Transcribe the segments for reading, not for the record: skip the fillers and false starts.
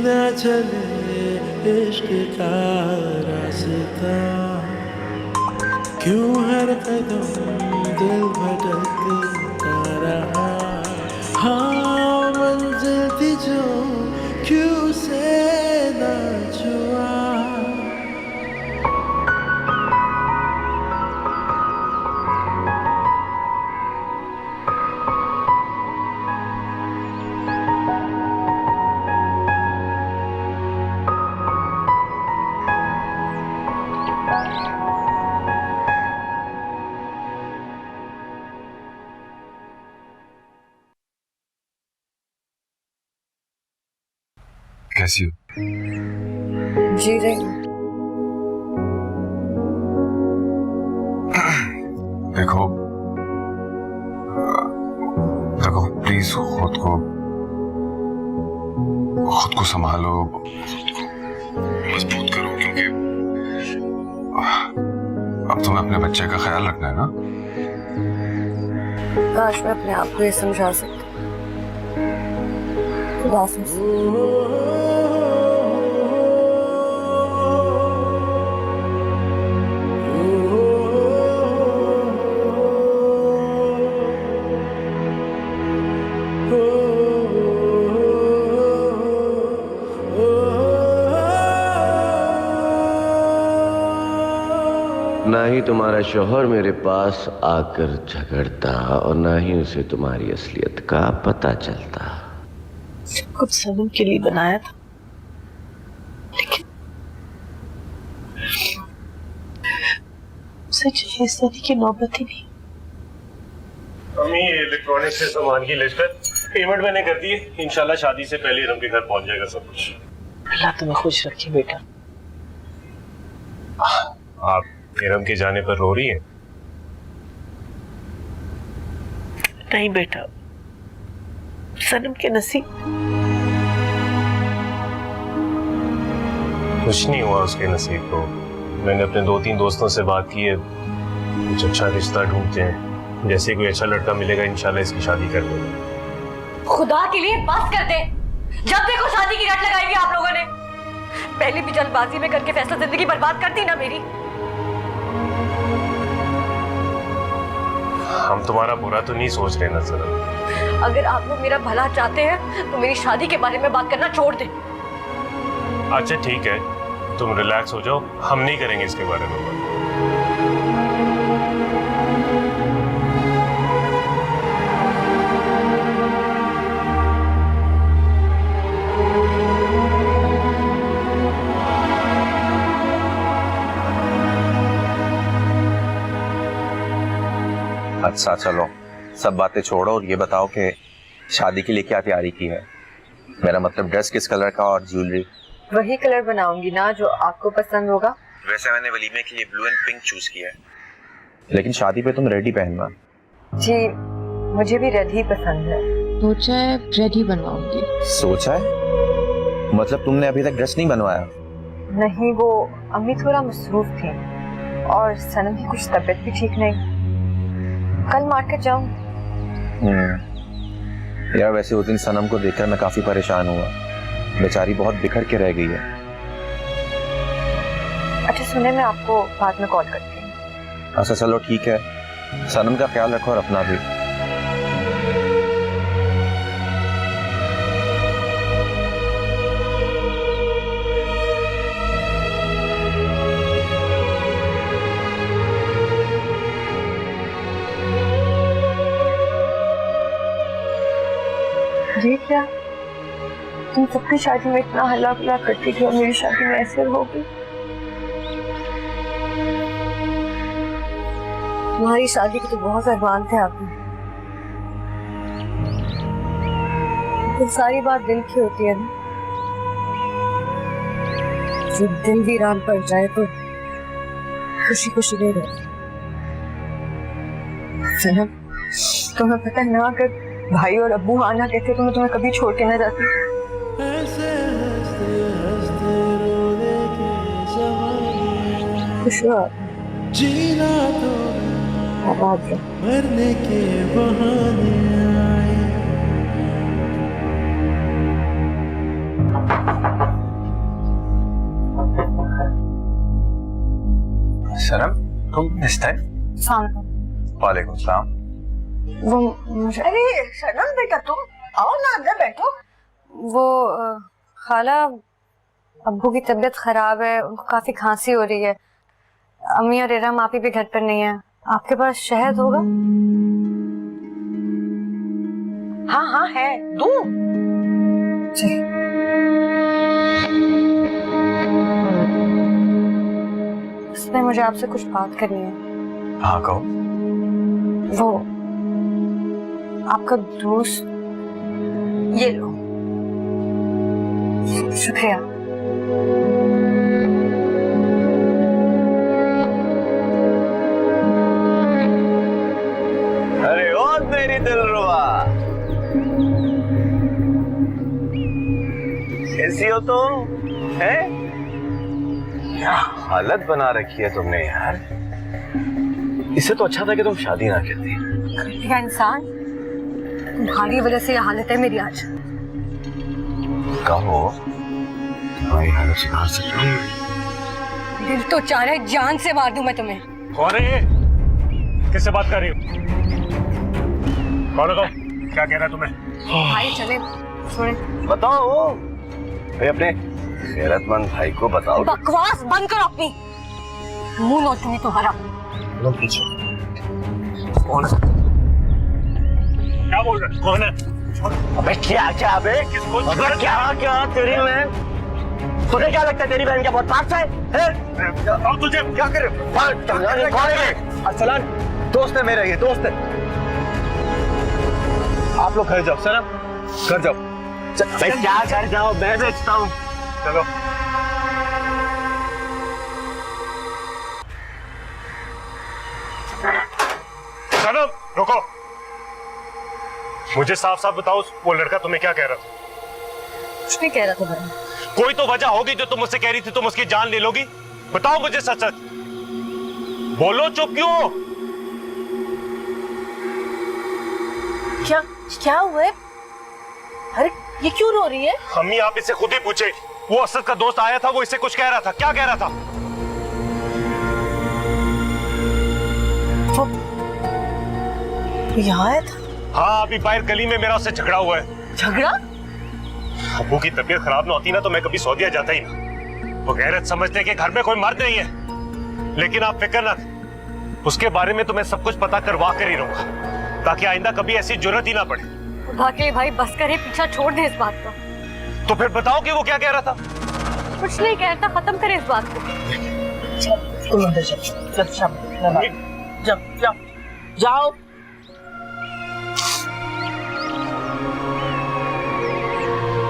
न चले इश्क का रास्ता, क्यों हर कदम दिल भटकता रहा। हाँ मंजिल थी जो क्यों से न छुआ। कैसी हो? जी रही। देखो देखो प्लीज खुद को संभालो, मजबूत करो, क्योंकि अब तुम्हें अपने बच्चे का ख्याल रखना है ना। काश मैं अपने आप को ये समझा सकती। खुदा हाफिज़। ना ही तुम्हारा शौहर मेरे पास आकर झगड़ता और ना ही उसे तुम्हारी असलियत का पता चलता। सब कुछ सनम के लिए बनाया था, लेकिन उसे इस तरह की नौबत ही नहीं। मम्मी इलेक्ट्रॉनिक से सामान की लिस्ट है, पेमेंट मैंने कर दी है। इंशाल्लाह शादी से पहले इरम के घर पहुंच जाएगा सब कुछ। अल्लाह तुम्हें खुश रखे बेटा। आप इरम के जाने पर रो रही हैं? नहीं बेटा, सनम के नसीब। कुछ नहीं हुआ उसके नसीब को। मैंने अपने 2-3 दोस्तों से बात की है, कुछ अच्छा रिश्ता ढूंढते हैं। जैसे कोई अच्छा लड़का मिलेगा इंशाल्लाह इसकी शादी कर देंगे। खुदा के लिए बस कर दे। जब देखो शादी की रट लगाई हुई आप लोगों ने। पहले भी जल्दबाजी में करके फैसला जिंदगी बर्बाद कर दी ना मेरी। हम तुम्हारा बुरा तो नहीं सोच रहे ना सनम। अगर आप लोग मेरा भला चाहते हैं तो मेरी शादी के बारे में बात करना छोड़ दें। अच्छा ठीक है, तुम रिलैक्स हो जाओ, हम नहीं करेंगे इसके बारे में बात। अच्छा चलो, सब बातें छोड़ो और ये बताओ कि शादी के लिए क्या तैयारी की है। मेरा मतलब ड्रेस किस कलर का और ज्वेलरी? वही कलर बनाऊंगी ना जो आपको पसंद होगा। वैसे मैंने वलीमे के लिए ब्लू एंड पिंक चूज किया है, लेकिन शादी पे तुम रेड ही पहनना। जी मुझे भी रेड ही पसंद है। सोचा है रेड ही बनवाऊंगी। सोचा है? मतलब तुमने अभी तक ड्रेस नहीं बनवाया? नहीं, वो अम्मी थोड़ा मसरूफ थी और सनम की कुछ तबीयत भी ठीक नहीं। कल मार्केट जाऊं। यार वैसे उस दिन सनम को देखकर मैं काफी परेशान हुआ, बेचारी बहुत बिखर के रह गई है। अच्छा सुने, मैं आपको बाद में कॉल करती हूँ। अच्छा चलो ठीक है, सनम का ख्याल रखो और अपना भी। ये क्या, तुम सबकी शादी में इतना हल्ला गुल्ला करती थी और मेरी शादी में ऐसे हो गई। तुम्हारी शादी के तो बहुत अरमान थे आपने, लेकिन सारी बात दिल की होती है ना। जब दिल वीरान पड़ जाए तो खुशी खुशी नहीं रहती। सनम, तुम्हें पता है ना, अगर भाई और अब्बू आना कहते तो मैं तुम्हें कभी छोड़ के ना जाती। ऐसे हंसते हंसते रोने के ज़माने, खुश हो जीना तो आबाद रहो। मरने के बहाने आए। सनम, तुम इस टाइम? वालेकुम सलाम। वो मुझे अरे सनम बेटा तुम आओ ना, अंदर बैठो। वो खाला, अब्बू की तबीयत खराब है, उनको काफी खांसी हो रही है। अम्मी और इरम आप ही भी घर पर नहीं है। आपके पास शहद होगा? हाँ हाँ है, दूं? जी। इसमें मुझे आपसे कुछ बात करनी है। हाँ कहो। वो आपका दोस्त, ये लो। शुक्रिया। अरे ओ मेरी दिलरुबा, कैसी हो तुम? है क्या हालत बना रखी है तुमने यार। इससे तो अच्छा था कि तुम शादी ना करती। क्या इंसान, तुम्हारी वजह से ये हालत है मेरी आज। कहो, तुम्हारी हालत सुधार सकती हूँ। दिल तो चाह रहा है जान से मार दूं मैं तुम्हें। कौन है ये? किससे बात कर रही हो? कौन हो? क्या कह रहा है तुम्हें? भाई चले सुने। बताओ भाई, अपने गैरतमंद भाई को बताओ। बकवास बंद करो अपनी, मुंह नोट तुम्हें तुम्हारा। कौन है? क्या बोल रहे? कौन है? अबे क्या क्या बे? किसको? अबे क्या तेरी बहन? तुझे क्या लगता है तेरी बहन क्या बहुत पास है? और तुझे क्या कर रहे हो? अरसलान दोस्त है मेरा, ये दोस्त है। आप लोग घर जाओ, सनम घर जाओ। भाई क्या घर जाओ, मैं बेचता हूँ। चलो। सनम रुको, मुझे साफ साफ बताओ, वो लड़का तुम्हें क्या कह रहा था? कुछ नहीं कह रहा था भाई। कोई तो वजह होगी जो तुम मुझसे कह रही थी तुम उसकी जान ले लोगी। बताओ मुझे सच सच, बोलो, चुप क्यों हो? क्या क्या हुआ है? अरे ये क्यों रो रही है? अम्मी आप इससे खुद ही पूछे। वो असद का दोस्त आया था, वो इससे कुछ कह रहा था। क्या कह रहा था? वो यहाँ आया था? हाँ, अभी बाहर गली में मेरा उससे झगड़ा हुआ है। झगड़ा? अब्बू की तबीयत खराब ना होती ना तो मैं कभी सऊदीया जाता ही ना। वो गैरत समझते कि घर में कोई मर्द नहीं है। लेकिन आप फिक्र ना, उसके बारे में तो मैं सब कुछ पता करवा कर ही रहूंगा, ताकि आइंदा कभी ऐसी जरूरत ही ना पड़े। बाकी भाई बस करे, पीछा छोड़ दे इस बात का। तो फिर बताओ कि वो क्या कह रहा था? कुछ नहीं कहता, खत्म करे इस बात को। तुम अंदर जाओ, जाओ।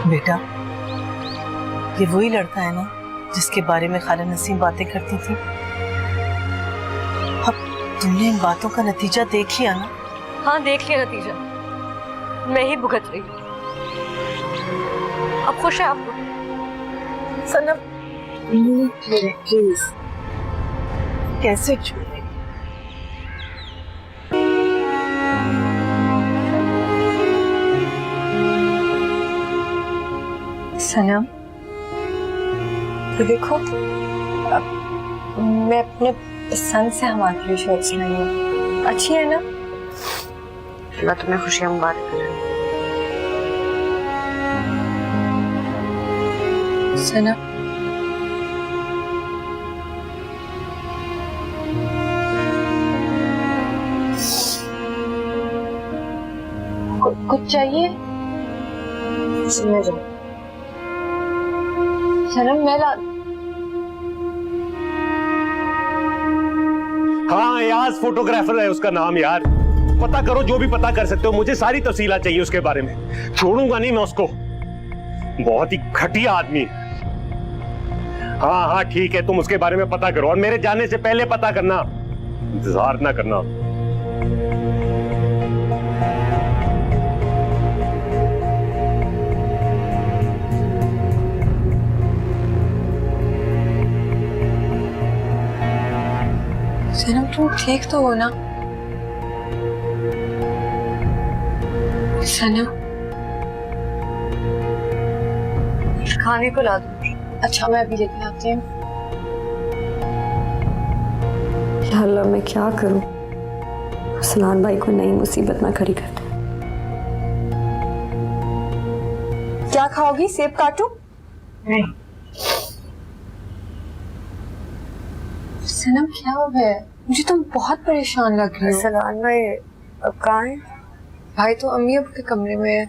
बेटा, ये वही लड़का है ना जिसके बारे में खाला नसीम बातें करती थी? अब तुमने इन बातों का नतीजा देख लिया ना? हाँ देख लिया नतीजा, मैं ही भुगत रही। अब खुश है आपको? सनम मेरे प्लीज, कैसे छोड़े? सनम तो देखो, अब मैं अपने पसंद से हमारे लिए शर्ट्स लाई हूँ, अच्छी है ना? अल्लाह तुम्हें खुशियाँ मुबारक करे। सनम कुछ चाहिए? सुनने जाओ। सनम मैं ला। हाँ यार, फोटोग्राफर है उसका नाम। यार पता करो, जो भी पता कर सकते हो, मुझे सारी तफसीलात चाहिए उसके बारे में। छोड़ूंगा नहीं मैं उसको, बहुत ही घटिया आदमी। हाँ हाँ ठीक है, तुम उसके बारे में पता करो और मेरे जाने से पहले पता करना, इंतजार ना करना। सनम तुम ठीक तो हो ना? सनम खाने को ला दूँ? अच्छा मैं अभी लेके आती हूँ। या अल्लाह मैं क्या करूं, सलान भाई को नई मुसीबत ना खड़ी कर दे। क्या खाओगी? सेब काटूं? नहीं। सनम क्या हो गया? मुझे तुम बहुत परेशान लग रही हो। सलान भाई अब कहाँ है? भाई तो अम्मी अब के कमरे में है।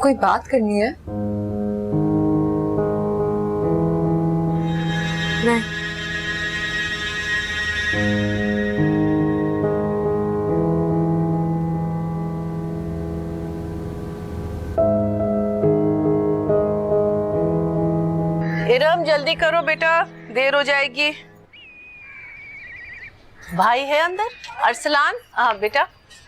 कोई बात करनी है? नहीं। इरम जल्दी करो बेटा, देर हो जाएगी। भाई है अंदर? अरसलान, हाँ बेटा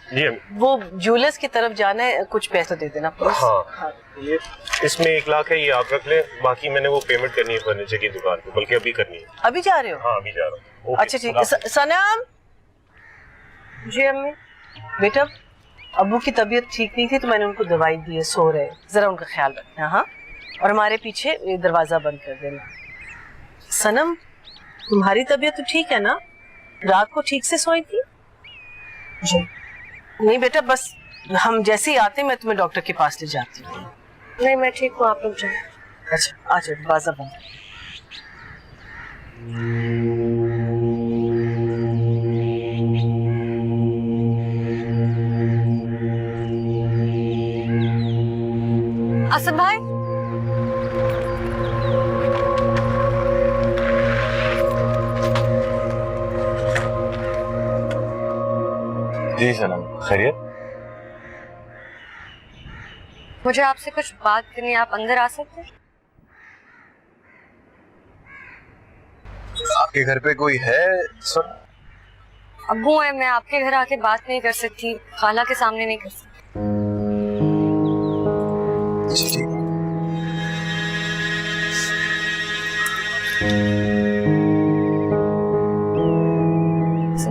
जी वो जूलर्स की तरफ जाना है, कुछ पैसा दे देना प्लीज। हाँ, ये इसमें 1 लाख है, ये आप रख ले। बाकी मैंने वो पेमेंट करनी है फर्नीचर की दुकान पे, बल्कि अभी करनी है। अभी जा रहे हो? हाँ अभी जा रहा हूँ। अच्छा ठीक है। सनम। जी अम्मी। बेटा अब्बू की तबीयत ठीक नहीं थी तो मैंने उनको दवाई दी है, सो रहे, जरा उनका ख्याल रखना। हाँ, और हमारे पीछे ये दरवाजा बंद कर देना। सनम तुम्हारी तबीयत तो ठीक है ना? रात को ठीक से सोई थी? जी नहीं बेटा, बस हम जैसे ही आते मैं तुम्हें डॉक्टर के पास ले जाती हूँ। नहीं मैं ठीक हूँ, आप लोग जाओ। अच्छा आ जाओ, दरवाजा बंद। असद भाई, जी सनम, खैरियत? मुझे आपसे कुछ बात करनी है, आप अंदर आ सकते हैं? आपके घर पे कोई है? सर अब्बू है, मैं आपके घर आके बात नहीं कर सकती, खाला के सामने नहीं कर सकती। ठीक है।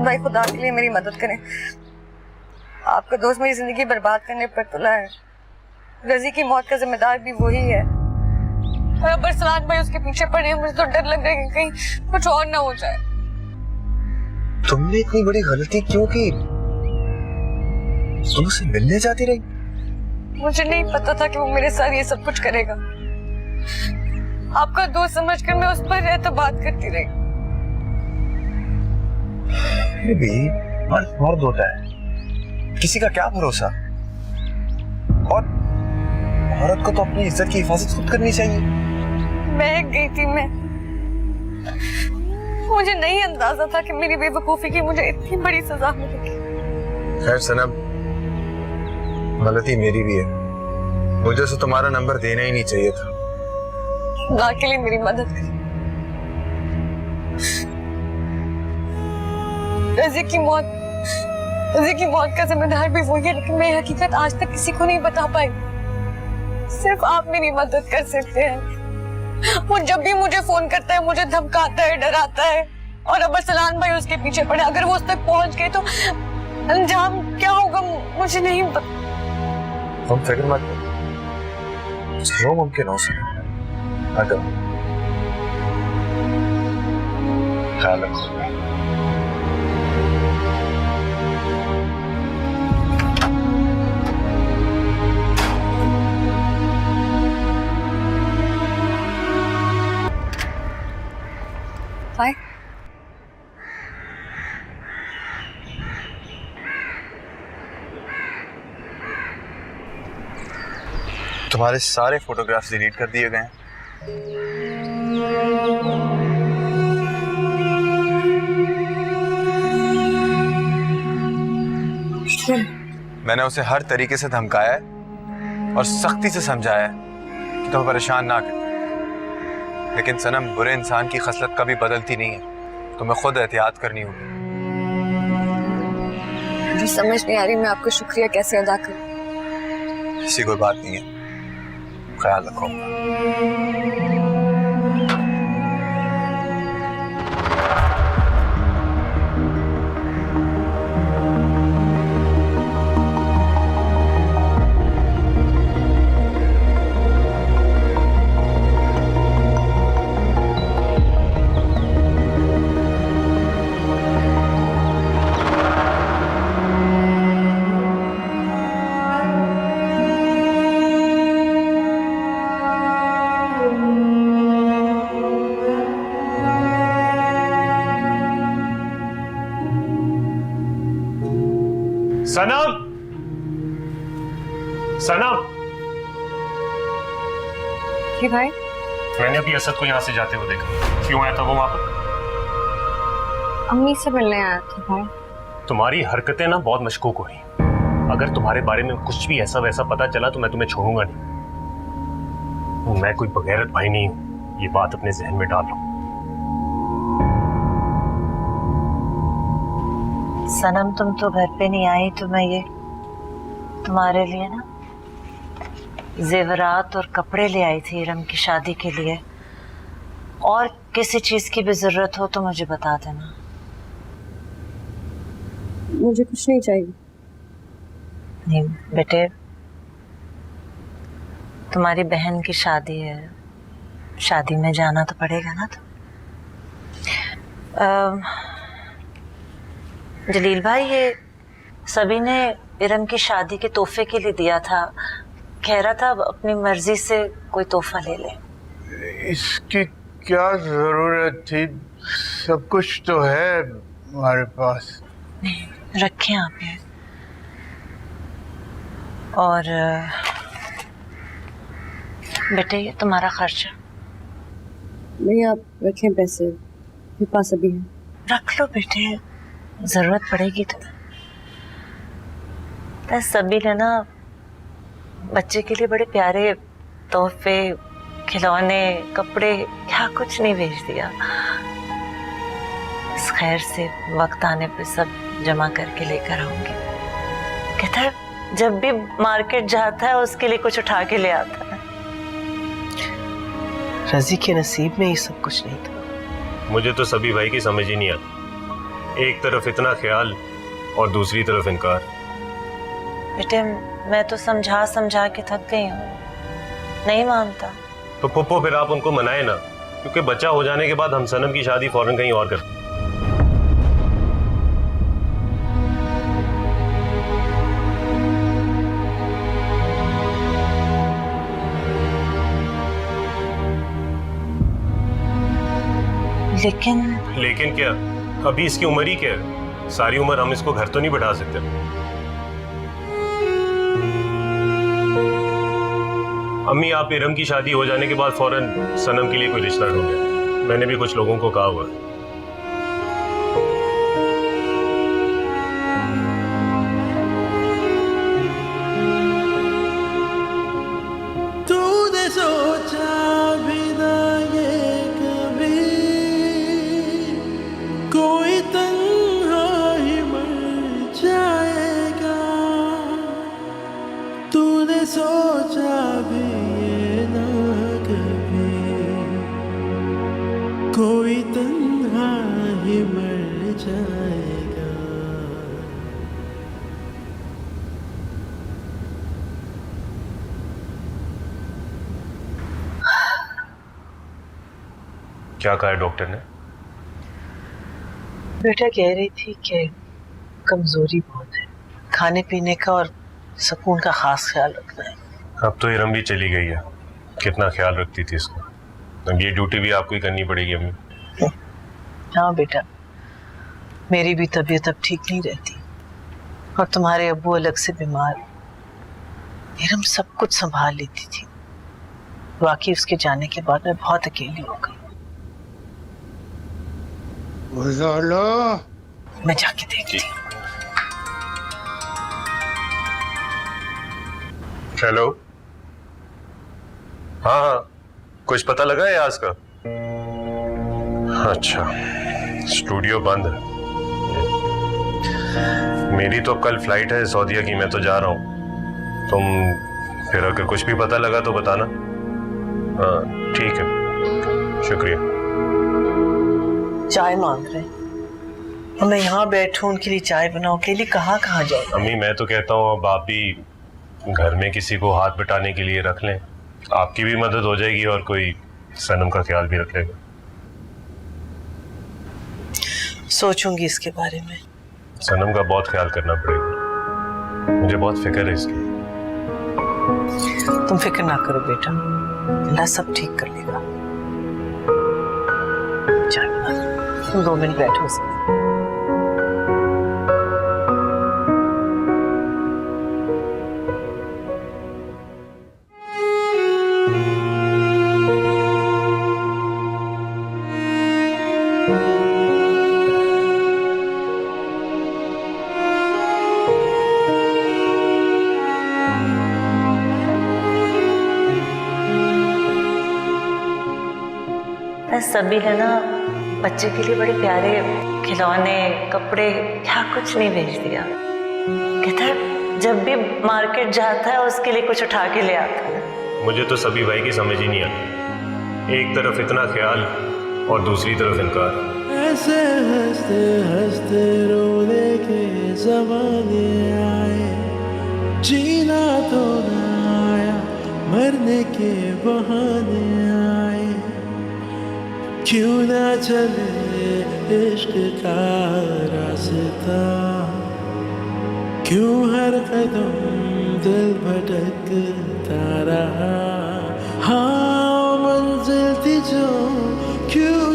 भाई खुदा के लिए मेरी मदद करें, आपका दोस्त मेरी जिंदगी बर्बाद करने पर तुला है। रजी की मौत का जिम्मेदार भी वही है, और अब अरसलान भाई उसके पीछे पड़े हैं। मुझे तो डर लग रहा है कि कहीं कुछ और ना हो जाए। तुमने इतनी बड़ी गलती क्यों की? तुम उससे मिलने जाती रही? मुझे नहीं पता था कि वो मेरे साथ ये सब कुछ करेगा। आपका दोस्त समझकर मैं उस पर एतबार करती रही। फिर भी मर्द होता है, किसी का क्या भरोसा। और औरत को तो अपनी इज्जत की हिफाजत खुद करनी चाहिए। महक गई थी मैं, मुझे नहीं अंदाजा था कि मेरी बेवकूफी की मुझे इतनी बड़ी सजा मिलेगी। खैर सनम, गलती मेरी भी है, मुझे तो तुम्हारा नंबर देना ही नहीं चाहिए था। खुदा के लिए मेरी मदद करें। रजी की मौत का जिम्मेदार भी वही है, लेकिन मैं हकीकत आज तक किसी को नहीं बता पाई। सिर्फ आप मेरी मदद कर सकते हैं। वो जब भी मुझे फोन करता है मुझे धमकाता है, डराता है, और अब अरसलान भाई उसके पीछे पड़े। अगर वो उस तक पहुंच गए तो अंजाम क्या होगा मुझे नहीं पता। तुम फिक्र मत करो, जो मुमकिन हो सके अगर ख्याल रखो। भाई तुम्हारे सारे फोटोग्राफ्स डिलीट कर दिए गए हैं। मैंने उसे हर तरीके से धमकाया है और सख्ती से समझाया है कि तुम्हें परेशान ना करे, लेकिन सनम बुरे इंसान की खसलत कभी बदलती नहीं है, तुम्हें खुद एहतियात करनी होगी। मुझे समझ नहीं आ रही मैं आपका शुक्रिया कैसे अदा करूं। ऐसी कोई बात नहीं है, ख्याल रखो। सनम, जी भाई। मैंने अभी असद को यहाँ से जाते हुए देखा। क्यों आया था वो वहां पर? अम्मी से मिलने आया था भाई। तुम्हारी हरकतें ना बहुत मशकूक हो रही। अगर तुम्हारे बारे में कुछ भी ऐसा वैसा पता चला तो मैं तुम्हें छोड़ूंगा नहीं। मैं कोई बगैरत भाई नहीं हूं, ये बात अपने जहन में डाल लो। सनम तुम तो घर पे नहीं आई तो मैं ये तुम्हारे लिए ना जेवरात और कपड़े ले आई थी इरम की शादी के लिए। और किसी चीज की भी जरूरत हो तो मुझे बता देना। मुझे कुछ नहीं चाहिए। नहीं बेटे, तुम्हारी बहन की शादी है, शादी में जाना तो पड़ेगा ना। तो जलील भाई, ये सभी ने इरम की शादी के तोहफे के लिए दिया था। कह रहा था अपनी मर्जी से कोई तोहफा ले ले। इसकी क्या जरूरत थी? सब कुछ तो है हमारे पास। रखें आप ये। और बेटे ये तुम्हारा खर्चा। नहीं आप रखें, पैसे मेरे पास अभी है। रख लो बेटे, जरूरत पड़ेगी तो। सभी ने ना बच्चे के लिए बड़े प्यारे तोहफे, खिलौने, कपड़े, क्या कुछ नहीं भेज दिया। इस खैर से वक्त आने पे सब जमा करके लेकर आऊंगी। कहता है जब भी मार्केट जाता है उसके लिए कुछ उठा के ले आता है। रजी के नसीब में ये सब कुछ नहीं था। मुझे तो सभी भाई की समझ ही नहीं आती। एक तरफ इतना ख्याल और दूसरी तरफ इनकार। बेटे मैं तो समझा समझा के थक गई हूँ, नहीं मानता। तो पुप्पो फिर आप उनको मनाए ना, क्योंकि बच्चा हो जाने के बाद हम सनम की शादी फौरन कहीं और कर। लेकिन क्या? अभी इसकी उम्र ही क्या है? सारी उम्र हम इसको घर तो नहीं बैठा सकते। अम्मी, आप इरम की शादी हो जाने के बाद फौरन सनम के लिए कोई रिश्ता ढूंढे। मैंने भी कुछ लोगों को कहा हुआ है। तूने सोचा भी ना ये कभी कोई तन्हा ही मर जाएगा। तूने सोचा भी ये ना कभी कोई तन्हा ही मर जाएगा। क्या कहा है डॉक्टर ने? बेटा कह रही थी कि कमजोरी बहुत है, खाने पीने का और सुकून का खास ख्याल रखना है। अब तो इरम भी चली गई है, कितना ख्याल रखती थी इसका। अब ये ड्यूटी भी आपको ही करनी पड़ेगी अम्मी। हाँ बेटा, मेरी भी तबीयत अब ठीक नहीं रहती और तुम्हारे अब्बू अलग से बीमार। इरम सब कुछ संभाल लेती थी, वाकई उसके जाने के बाद मैं बहुत अकेली हो गई। मैं जाके देखती हूँ। हेलो, हाँ, कुछ पता लगा है आज का? अच्छा, स्टूडियो बंद है। मेरी तो कल फ्लाइट है सऊदीया की, मैं तो जा रहा हूँ। तुम फिर अगर कुछ भी पता लगा तो बताना। हाँ ठीक है, शुक्रिया। चाय मांग रहे और मैं यहाँ बैठूं उनके लिए चाय बनाऊं, के लिए कहाँ कहाँ जाऊँ? अम्मी मैं तो कहता हूँ अब आप भी घर में किसी को हाथ बटाने के लिए रख लें, आपकी भी मदद हो जाएगी और कोई सनम का ख्याल भी रख लेगा। सोचूंगी इसके बारे में। सनम का बहुत ख्याल करना पड़ेगा, मुझे बहुत फिक्र है इसकी। तुम फिक्र ना करो बेटा, अल्लाह सब ठीक कर लेगा। चाय बना लो, तुम 2 मिनट बैठो उसमें। सभी ने ना बच्चे के लिए बड़े प्यारे खिलौने, कपड़े, क्या कुछ नहीं भेज दिया। कहता है जब भी मार्केट जाता है उसके लिए कुछ उठा के ले आता है। मुझे तो सभी भाई की समझ ही नहीं आती, एक तरफ इतना ख्याल और दूसरी तरफ इनकार। ऐसे हंसते हंसते रोने के ज़माने आए, जीना तो न आया, मरने के बहाने आए। क्यों ना चले इश्क का रास्ता, क्यों हर कदम दिल भटकता रहा। हाँ मंजिल थी जो क्यों